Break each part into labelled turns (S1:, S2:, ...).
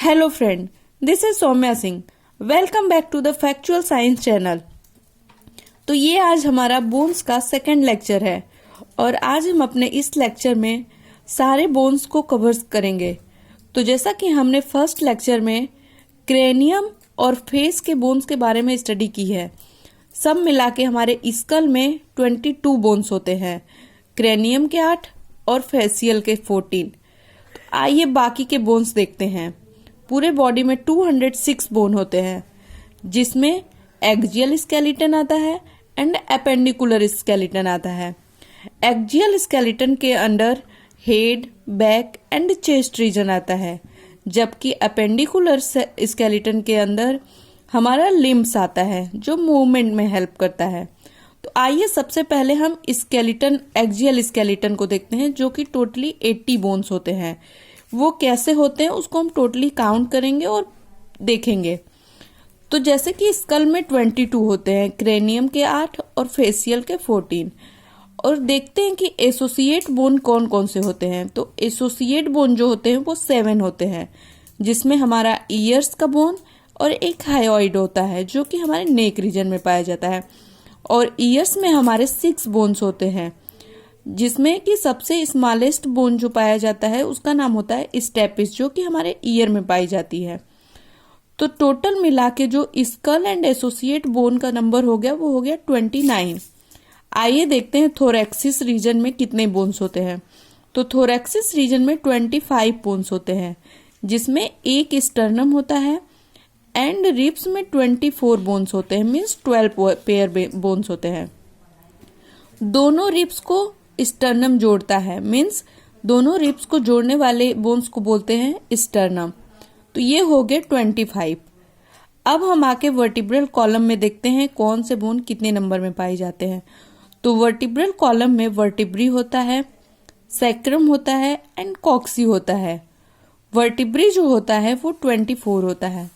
S1: Hello friend, this is Soumya Singh. Welcome back to the factual science channel. तो ये आज हमारा बोन्स का सेकंड लेक्चर है और आज हम अपने इस लेक्चर में सारे बोन्स को कवर करेंगे। तो जैसा कि हमने फर्स्ट लेक्चर में क्रेनियम और फेस के बोन्स के बारे में स्टडी की है, सब मिला के हमारे स्कल में 22 बोन्स होते हैं, क्रेनियम के 8 और फेसियल के 14। तो आइए बाकी के बोन्स देखते हैं। पूरे बॉडी में 206 बोन होते हैं, जिसमें एक्जियल स्केलेटन आता है एंड एपेंडिकुलर स्केलेटन आता है। एक्जियल स्केलेटन के under head, back and chest region आता है, जबकि एपेंडिकुलर स्केलेटन के अंदर हमारा लिम्स आता है जो मूवमेंट में हेल्प करता है। तो आइए सबसे पहले हम स्केलेटन, एक्जियल स्केलेटन को देखते हैं, जो कि टोटली 80 बोन्स होते हैं। वो कैसे होते हैं उसको हम टोटली काउंट करेंगे और देखेंगे। तो जैसे कि स्कल में 22 होते हैं, क्रेनियम के 8 और फेसियल के 14। और देखते हैं कि एसोसिएट बोन कौन कौन से होते हैं। तो एसोसिएट बोन जो होते हैं वो 7 होते हैं, जिसमें हमारा ईयर्स का बोन और एक हायोइड होता है जो कि हमारे नेक रीजन में पाया जाता है। और ईयर्स में हमारे 6 बोन्स होते हैं, जिसमें कि सबसे स्मॉलेस्ट बोन जो पाया जाता है उसका नाम होता है स्टेपिस, जो कि हमारे ईयर में पाई जाती है। तो टोटल मिला के जो स्कल एंड एसोसिएट बोन का नंबर हो गया वो हो गया 29। आइए देखते हैं थोरैक्सिस रीजन में कितने बोन्स होते हैं। तो थोरैक्सिस रीजन में 25 बोन्स होते हैं, जिसमें एक स्टर्नम होता है एंड रिब्स में 24 बोन्स होते हैं, मीन्स 12 पेयर बोन्स होते हैं। दोनों रिब्स को स्टर्नम जोड़ता है, मीन्स दोनों रिब्स को जोड़ने वाले बोन्स को बोलते हैं स्टर्नम। तो ये हो गए 25। अब हम आके वर्टिब्रल कॉलम में देखते हैं कौन से बोन कितने नंबर में पाए जाते हैं। तो वर्टिब्रल कॉलम में वर्टिब्री होता है, सैक्रम होता है एंड कॉक्सी होता है। वर्टिब्री जो होता है वो 24 होता है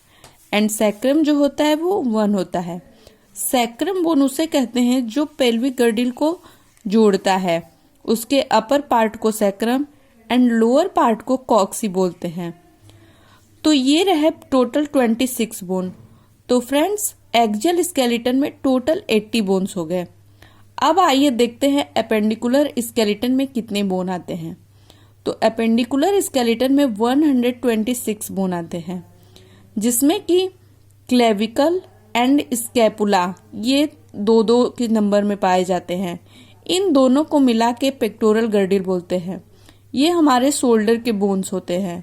S1: एंड सैक्रम जो होता है वो 1 होता है। सैक्रम बोन उसे कहते हैं जो पेल्विक गर्डिल को जोड़ता है, उसके अपर पार्ट को सैक्रम एंड लोअर पार्ट को कॉक्सी बोलते हैं। तो ये रहे टोटल 26 बोन। तो फ्रेंड्स, एक्जियल स्केलेटन में टोटल 80 बोन्स हो गए। अब आइए देखते हैं एपेंडिकुलर स्केलेटन में कितने बोन आते हैं। तो एपेंडिकुलर स्केलेटन में 126 बोन आते हैं, जिसमें कि क्लेविकल एंड स्कैपुला ये 2-2 के नंबर में पाए जाते हैं। इन दोनों को मिला के पेक्टोरल गर्डिल बोलते हैं। ये हमारे शोल्डर के बोन्स होते हैं,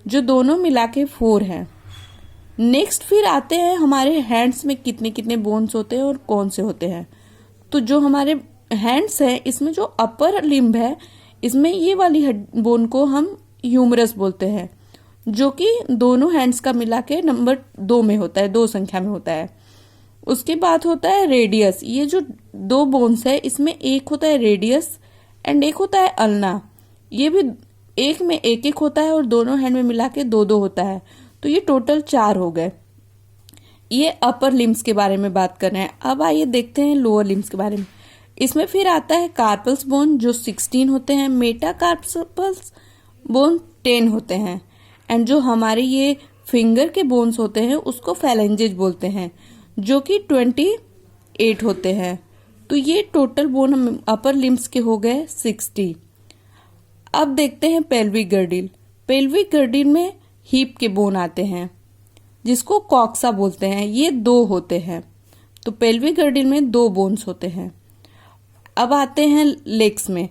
S1: जो दोनों मिला के 4 हैं। नेक्स्ट फिर आते हैं हमारे हैंड्स में कितने कितने बोन्स होते हैं और कौन से होते हैं। तो जो हमारे हैंड्स हैं, इसमें जो अपर लिम्ब है, इसमें ये वाली बोन को हम ह्यूमरस बोलते हैं, जो कि दोनों हैंड्स का मिला के नंबर 2 में होता है, 2 संख्या में होता है। उसके बाद होता है रेडियस। ये जो 2 बोन्स है, इसमें एक होता है रेडियस एंड एक होता है अल्ना। ये भी एक में एक एक होता है और दोनों हैंड में मिला के 2-2 होता है। तो ये टोटल 4 हो गए। ये अपर लिम्स के बारे में बात कर रहे हैं। अब आइए देखते हैं लोअर लिम्स के बारे में। इसमें फिर आता है कार्पल्स बोन जो 16 होते हैं, मेटाकार्पल्स बोन 10 होते हैं एंड जो हमारे ये फिंगर के बोन्स होते हैं उसको फैलेंजेज बोलते हैं, जो कि 28 होते हैं। तो ये टोटल बोन अपर लिम्स के हो गए 60। अब देखते हैं पेल्विक गर्डिल। पेल्विक गर्डिल में हिप के बोन आते हैं, जिसको कॉक्सा बोलते हैं। ये 2 होते हैं। तो पेल्विक गर्डिल में 2 बोन्स होते हैं। अब आते हैं लेग्स में।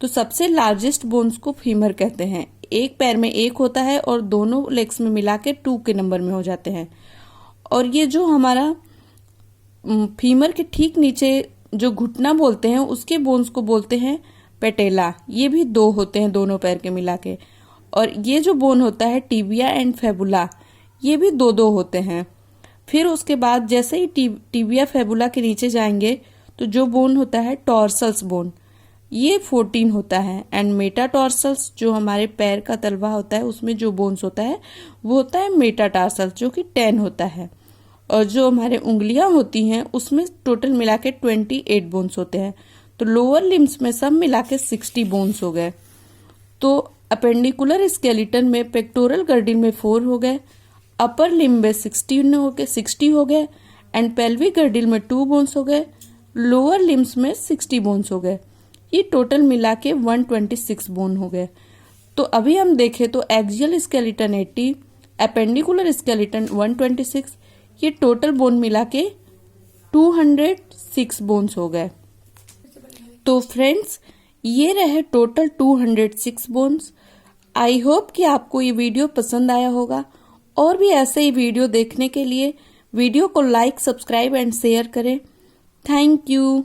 S1: तो सबसे लार्जेस्ट बोन्स को फीमर कहते हैं। एक पैर में एक होता है और दोनों लेग्स में मिला के 2 के नंबर में हो जाते हैं। और ये जो हमारा फीमर के ठीक नीचे जो घुटना बोलते हैं, उसके बोन्स को बोलते हैं पेटेला। ये भी 2 होते हैं दोनों पैर के मिला के। और ये जो बोन होता है टिबिया एंड फेबुला, ये भी 2-2 होते हैं। फिर उसके बाद जैसे ही टिबिया फेबुला के नीचे जाएंगे तो जो बोन होता है टॉर्सल्स बोन, ये 14 होता है एंड मेटाटार्सल्स जो हमारे पैर का तलवा होता है उसमें जो बोन्स होता है वो होता है मेटाटार्सल्स, जो कि 10 होता है। और जो हमारे उंगलियां होती हैं उसमें टोटल मिला के 28 बोन्स होते हैं। तो लोअर लिम्स में सब मिला के 60 बोन्स हो गए। तो अपेंडिकुलर स्केलेटन में पेक्टोरल गर्डिन में 4 हो गए, अपर लिम्ब में 60 हो गए एंड पेल्विक गर्डिल में 2 बोन्स हो गए, लोअर लिम्स में 60 बोन्स हो गए। ये टोटल मिला के 126 बोन हो गए। तो अभी हम देखें तो एक्सियल स्केलेटन 80, अपेंडिकुलर स्केलेटन 126, ये टोटल बोन मिला के 206 बोन्स हो गए। तो फ्रेंड्स, ये रहे टोटल 206 बोन्स। आई होप कि आपको ये वीडियो पसंद आया होगा। और भी ऐसे ही वीडियो देखने के लिए वीडियो को लाइक, सब्सक्राइब एंड शेयर करें। Thank you.